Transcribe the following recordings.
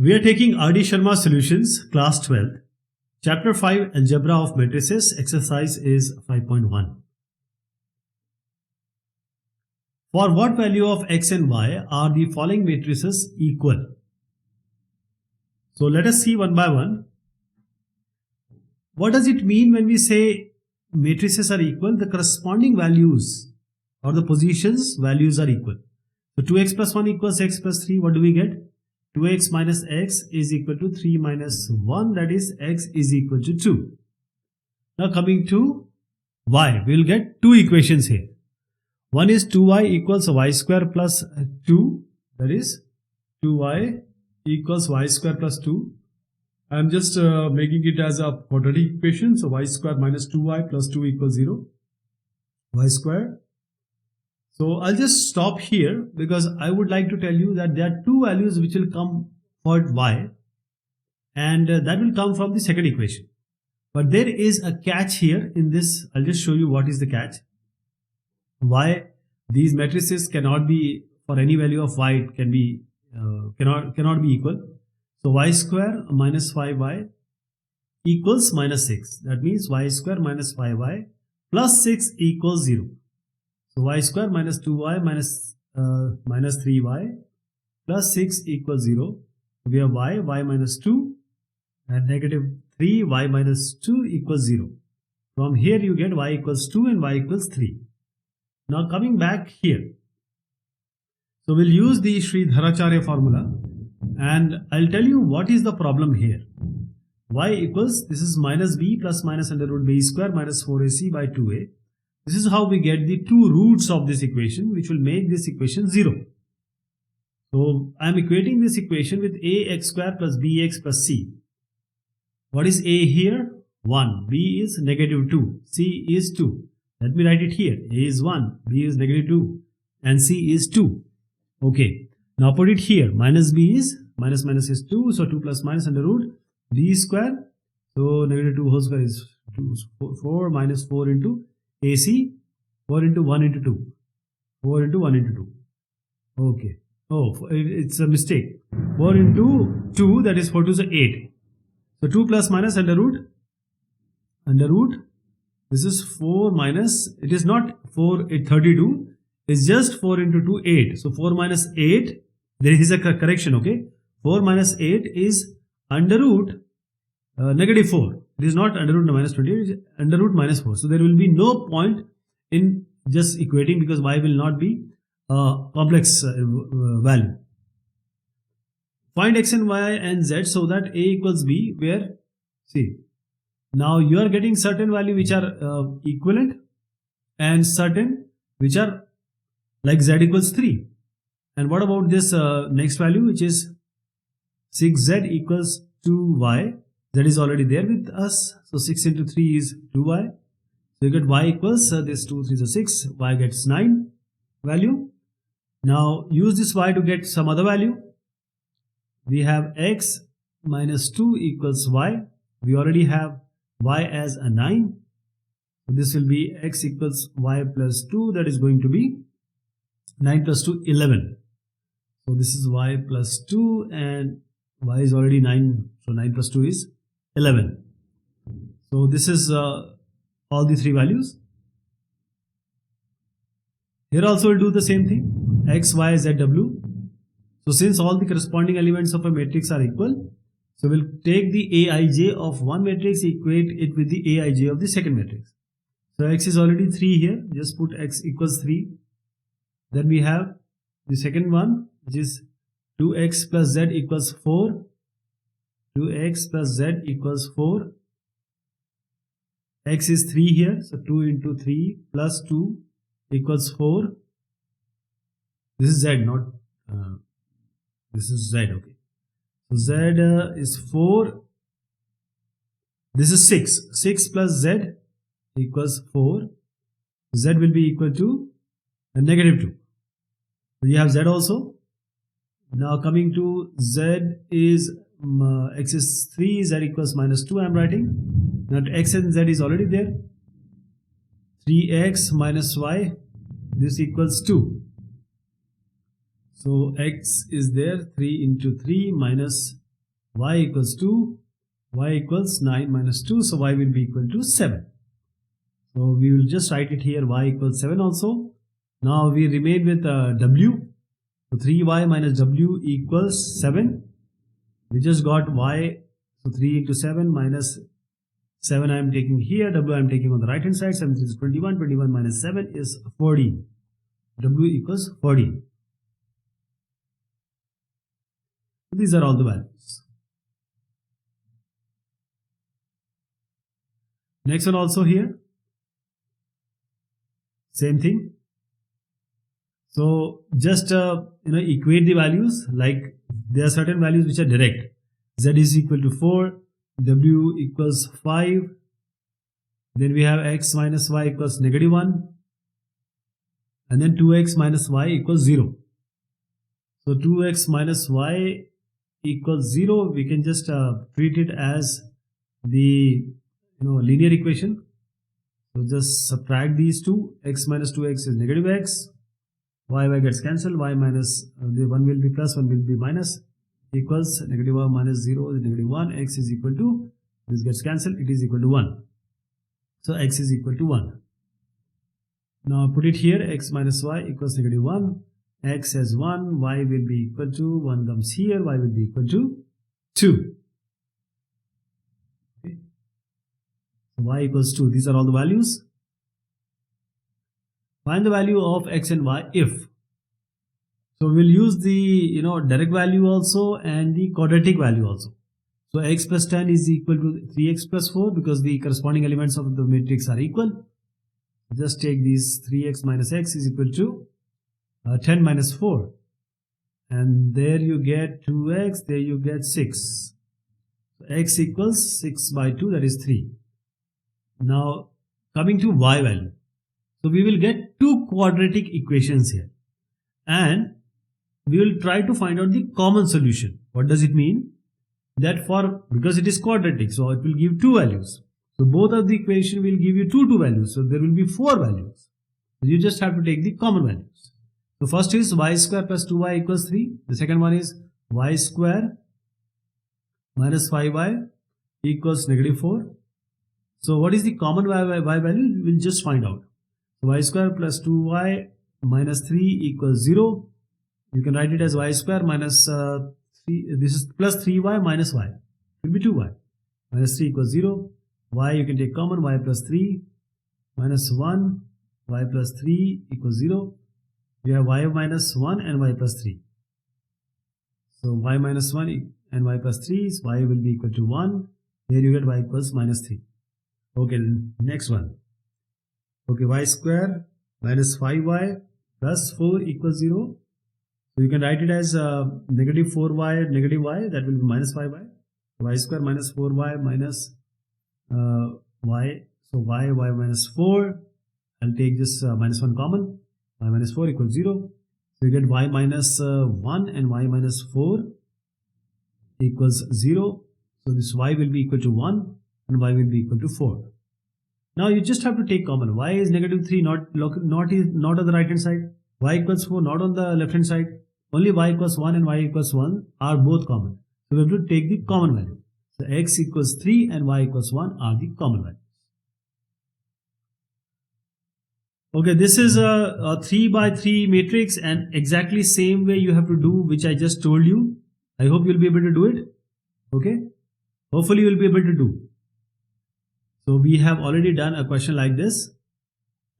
We are taking R.D. Sharma Solutions, Class 12, Chapter 5, Algebra of Matrices, Exercise is 5.1. For what value of x and y are the following matrices equal? So let us see one by one. What does it mean when we say matrices are equal? The corresponding values or the positions values are equal. So 2x plus 1 equals x plus 3. What do we get? 2x minus x is equal to 3 minus 1, that is x is equal to 2. Now coming to y, we will get two equations here. One is 2y equals y square plus 2, that is 2y equals y square plus 2. I am just making it as a quadratic equation. So y square minus 2y plus 2 equals 0. Y square. So I'll just stop here because I would like to tell you that there are two values which will come for y, and that will come from the second equation. But there is a catch here in this. I'll just show you what is the catch. Why these matrices cannot be, for any value of y, it can be cannot be equal. So y square minus 5y equals minus 6. That means y square minus 5y plus 6 equals 0. So y square minus 2y minus 3y plus 6 equals 0. We have y minus 2 and negative 3, y minus 2 equals 0. From here you get y equals 2 and y equals 3. Now coming back here. So we'll use the Sridharacharya formula and I'll tell you what is the problem here. Y equals, this is minus b plus minus under root b square minus 4ac by 2a. This is how we get the two roots of this equation, which will make this equation 0. So I am equating this equation with ax square plus bx plus c. What is a here? 1. B is negative 2. C is 2. Let me write it here. A is 1. B is negative 2. And C is 2. Okay. Now put it here. Minus b is, minus minus is 2. So 2 plus minus under root b square. So negative 2 whole square is 2. 4 minus 4 into AC, 4 into 1 into 2, 4 into 1 into 2. Okay. Oh, it's a mistake. 4 into 2, that is 4 to the 8. So 2 plus minus under root. This is 4 minus, it is not 4, 32. It's just 4 into 2, 8. So 4 minus 8, there is a correction, okay. 4 minus 8 is under root negative 4. It is not under root minus 20, it is under root minus 4. So there will be no point in just equating because y will not be a complex value. Find x and y and z so that a equals b, where, see, now you are getting certain value which are equivalent and certain which are like z equals 3. And what about this next value, which is 6z equals 2y? That is already there with us. So 6 into 3 is 2y. So you get y equals this 2, 3 is 6. Y gets 9 value. Now use this y to get some other value. We have x minus 2 equals y. We already have y as a 9. So this will be x equals y plus 2. That is going to be 9 plus 2, 11. So this is y plus 2 and y is already 9. So 9 plus 2 is 11. So this is all the three values. Here also we'll do the same thing. X, Y, Z, W. So since all the corresponding elements of a matrix are equal, so we'll take the Aij of one matrix, equate it with the Aij of the second matrix. So X is already 3 here. Just put X equals 3. Then we have the second one, which is 2x plus Z equals 4. 2x plus z equals 4. X is 3 here. So 2 into 3 plus 2 equals 4. This is z, not this is z. Okay. So z is 4. This is 6. 6 plus z equals 4. Z will be equal to negative 2. So you have z also. Now coming to z is x is 3, z equals minus 2 I am writing. Now x and z is already there. 3x minus y, this equals 2. So x is there, 3 into 3 minus y equals 2, y equals 9 minus 2, so y will be equal to 7. So we will just write it here, y equals 7 also. Now we remain with w. So 3y minus w equals 7. We just got y, so 3 into 7 minus 7 I am taking here, w I am taking on the right hand side, 7 is 21, 21 minus 7 is 40. W equals 40. These are all the values. Next one also here. Same thing. So just equate the values, like there are certain values which are direct. Z is equal to 4, W equals 5, then we have X minus Y equals -1, and then 2X minus Y equals 0. So 2X minus Y equals 0, we can just treat it as the linear equation. So just subtract these two. X minus 2x is negative x. Y gets cancelled. Y minus the 1 will be plus, 1 will be minus, equals -1 minus 0 is -1. X is equal to, this gets cancelled, it is equal to 1. So x is equal to 1. Now put it here, x minus y equals -1. X as 1, y will be equal to 1 comes here, y will be equal to 2. Okay. So y equals 2. These are all the values. Find the value of x and y if. So we'll use the direct value also and the quadratic value also. So x plus 10 is equal to 3x plus 4 because the corresponding elements of the matrix are equal. Just take these 3x minus x is equal to 10 minus 4. And there you get 2x, there you get 6. So x equals 6 by 2, that is 3. Now coming to y value. So we will get two quadratic equations here. And we will try to find out the common solution. What does it mean? That because it is quadratic, so it will give two values. So both of the equation will give you two values. So there will be 4 values. So you just have to take the common values. So first is y square plus 2y equals 3. The second one is y square minus 5y equals -4. So what is the common y value? We'll just find out. So y square plus 2y minus 3 equals 0. You can write it as y square minus 3. This is plus 3y minus y. It will be 2y. Minus 3 equals 0. Y you can take common. Y plus 3 minus 1. Y plus 3 equals 0. We have y minus 1 and y plus 3. So y minus 1 and y plus 3 is y will be equal to 1. Here you get y equals minus 3. Okay, next one. Okay, y square minus 5y plus 4 equals 0. So you can write it as -4y negative y, that will be minus 5y. Y square minus 4y minus y. So y minus 4. I'll take this minus 1 common. Y minus 4 equals 0. So you get y minus 1 and y minus 4 equals 0. So this y will be equal to 1 and y will be equal to 4. Now you just have to take common. Y is -3, not on the right hand side. Y equals 4, not on the left hand side. Only y equals 1 and y equals 1 are both common. So we have to take the common value. So x equals 3 and y equals 1 are the common values. Okay, this is a 3 by 3 matrix, and exactly same way you have to do which I just told you. I hope you'll be able to do it. Okay, hopefully you'll be able to do. So we have already done a question like this.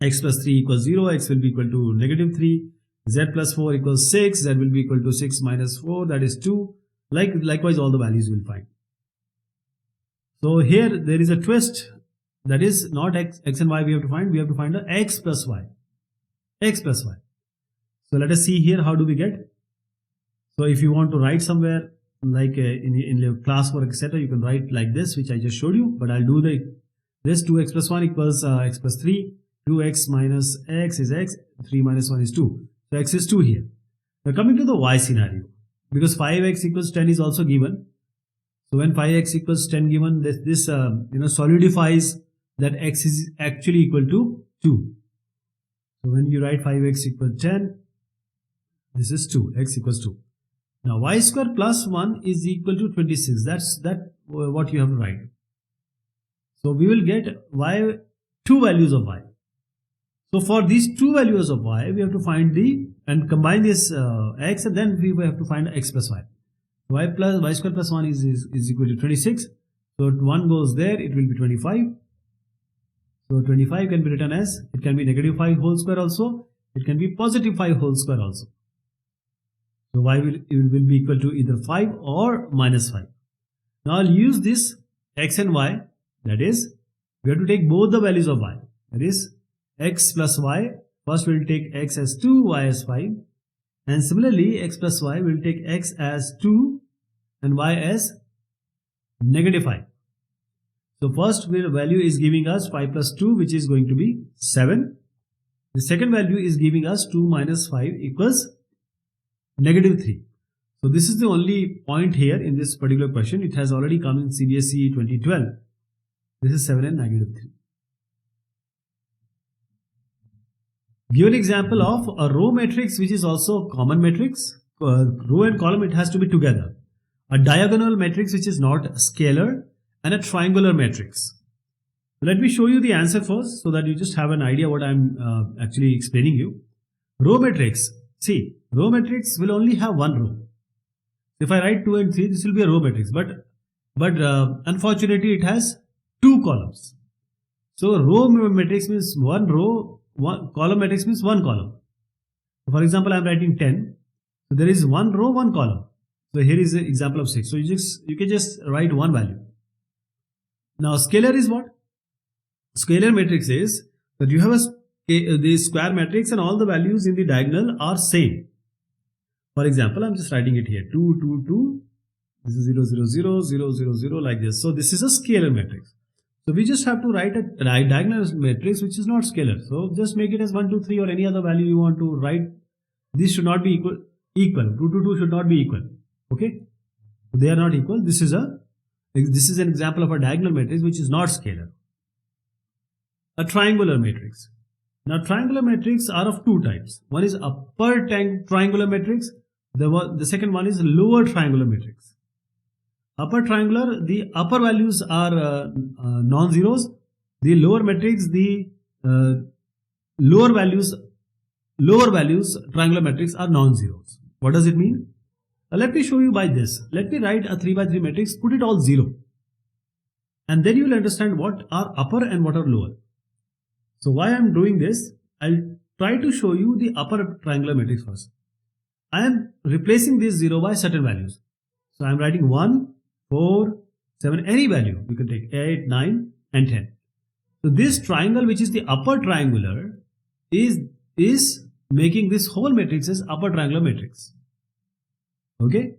X plus 3 equals 0, x will be equal to -3. Z plus 4 equals 6, z will be equal to 6 minus 4, that is 2. Likewise all the values you will find. So here there is a twist. That is not x and y we have to find a x plus y. X plus y. So let us see here how do we get. So if you want to write somewhere like in your classwork etc., you can write like this, which I just showed you, but I'll do this 2x plus 1 equals x plus 3. 2x minus x is x, 3 minus 1 is 2. So x is 2 here. Now coming to the y scenario, because 5x equals 10 is also given. So when 5x equals 10 given, this solidifies that x is actually equal to 2. So when you write 5x equals 10, this is 2, x equals 2. Now y square plus 1 is equal to 26. That's what you have to write. So we will get y, two values of y. So for these two values of y, we have to find and combine this x, and then we have to find x plus y. Y square plus 1 is equal to 26. So 1 goes there, it will be 25. So 25 can be written as, it can be negative 5 whole square also, it can be positive 5 whole square also. So y will be equal to either 5 or minus 5. Now I'll use this x and y, that is, we have to take both the values of y, that is x plus y. First we will take x as 2, y as 5, and similarly x plus y will take x as 2 and y as negative 5. So first value is giving us 5 plus 2, which is going to be 7. The second value is giving us 2 minus 5 equals negative 3. So this is the only point here in this particular question. It has already come in CBSE 2012. This is 7 and negative 3. Give an example of a row matrix which is also common matrix. Row and column, it has to be together. A diagonal matrix which is not scalar, and a triangular matrix. Let me show you the answer first so that you just have an idea what I'm actually explaining you. Row matrix. See, row matrix will only have one row. If I write 2 and 3, this will be a row matrix. But unfortunately, it has two columns. So row matrix means one row, one column matrix means one column. For example, I am writing 10. So there is one row, one column. So here is an example of 6. So you can just write one value. Now scalar is what? Scalar matrix is that you have the square matrix and all the values in the diagonal are same. For example, I'm just writing it here, 2, 2, 2. This is 0, 0, 0, 0, 0, 0 like this. So this is a scalar matrix. So we just have to write a diagonal matrix which is not scalar. So just make it as 1, 2, 3 or any other value you want to write. This should not be equal. 2, 2, 2 should not be equal. Okay? They are not equal. This is an example of a diagonal matrix which is not scalar. A triangular matrix. Now triangular matrix are of two types. One is upper triangular matrix. The second one is lower triangular matrix. Upper triangular, the upper values are non-zeros. The lower matrix, the lower values triangular matrix are non-zeros. What does it mean? Let me show you by this. Let me write a 3 by 3 matrix, put it all 0. And then you will understand what are upper and what are lower. So why I am doing this, I'll try to show you the upper triangular matrix first. I am replacing this 0 by certain values. So I am writing 1, 4, 7, any value. You can take 8, 9 and 10. So this triangle which is the upper triangular is making this whole matrix as upper triangular matrix. Okay,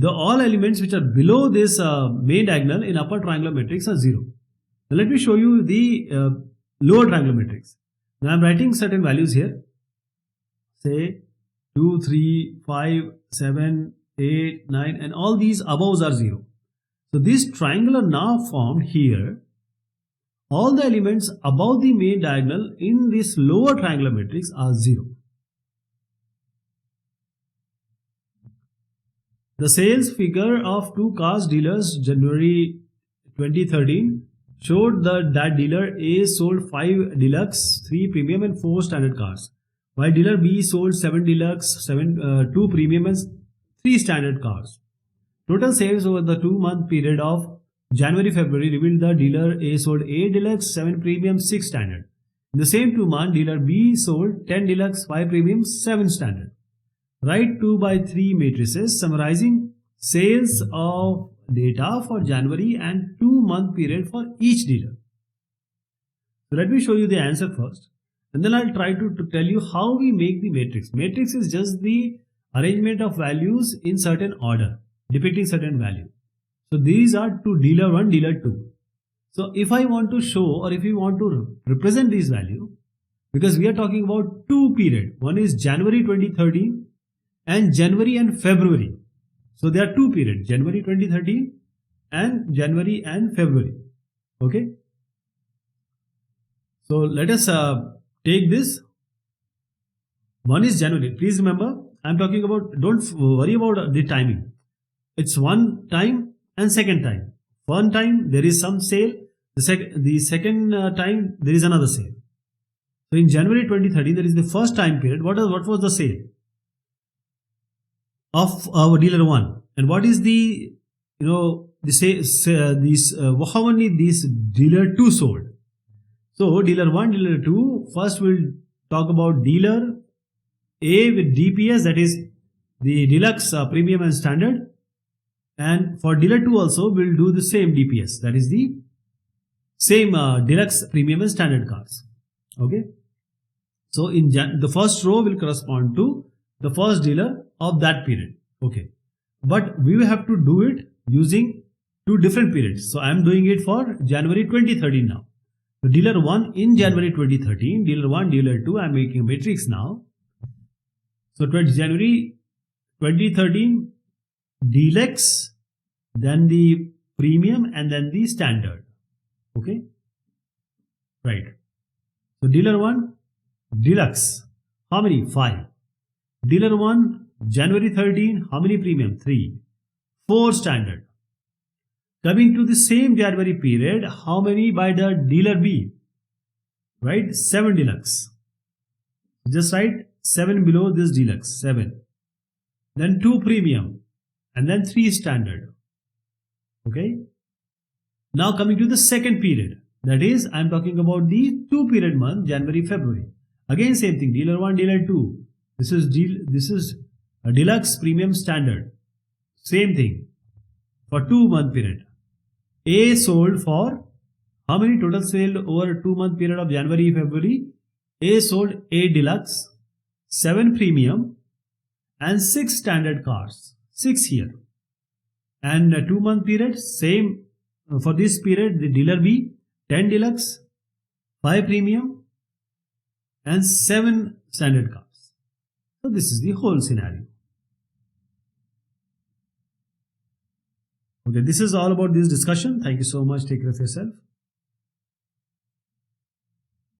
all elements which are below this main diagonal in upper triangular matrix are 0. Now let me show you the lower triangular matrix. Now I am writing certain values here. Say 2, 3, 5, 7, 8, 9 and all these aboves are 0. So this triangular now formed here, all the elements above the main diagonal in this lower triangular matrix are 0. The sales figure of two cars dealers January 2013 showed that dealer A sold 5 deluxe, 3 premium and 4 standard cars, while dealer B sold 7 deluxe, 2 premium and 3 standard cars. Total sales over the 2-month period of January-February revealed that dealer A sold 8 deluxe, 7 premium, 6 standard. In the same 2 months, dealer B sold 10 deluxe, 5 premium, 7 standard. Write 2 by 3 matrices summarizing sales of data for January and 2-month period for each dealer. So let me show you the answer first, and then I'll try to tell you how we make the matrix. Matrix is just the arrangement of values in certain order, depicting certain value. So these are to dealer 1, dealer 2. So if I want to show or if we want to represent this value, because we are talking about 2 period, one is January 2013 and January and February. So there are 2 periods, January 2013 and January and February. Okay. So let us take this. One is January. Please remember, I'm talking about, don't worry about the timing. It's one time and second time. One time there is some sale, the second time there is another sale. So in January 2013, there is the first time period. What was the sale of our dealer 1? And what is the, how many these dealer 2 sold? So dealer 1, dealer 2, first we'll talk about dealer A with DPS, that is the deluxe, premium and standard. And for dealer 2 also we'll do the same DPS, that is the same deluxe, premium and standard cars. Okay. So in the first row will correspond to the first dealer of that period. Okay. But we will have to do it using 2 different periods. So I am doing it for January 2013 now. So dealer 1 in January 2013, dealer 1, dealer 2, I am making a matrix now. So January 2013, deluxe, then the premium, and then the standard. Okay. Right. So dealer 1, deluxe, how many? 5. Dealer 1, January 13, how many premium? 3. 4 standard. Coming to the same January period, how many by the dealer B? Right, 7 deluxe. Just write 7 below this deluxe, 7. Then 2 premium, and then 3 standard. Okay. Now coming to the second period, that is, I am talking about the 2 period month, January, February. Again same thing, dealer 1, dealer 2. This is a deluxe, premium, standard. Same thing for 2 month period. A sold for how many total sale over 2 month period of January, February? A sold 8 deluxe, 7 premium, and 6 standard cars. 6 here. And a 2 month period, same for this period, the dealer B, 10 deluxe, 5 premium, and 7 standard cars. So this is the whole scenario. Okay, this is all about this discussion. Thank you so much. Take care of yourself.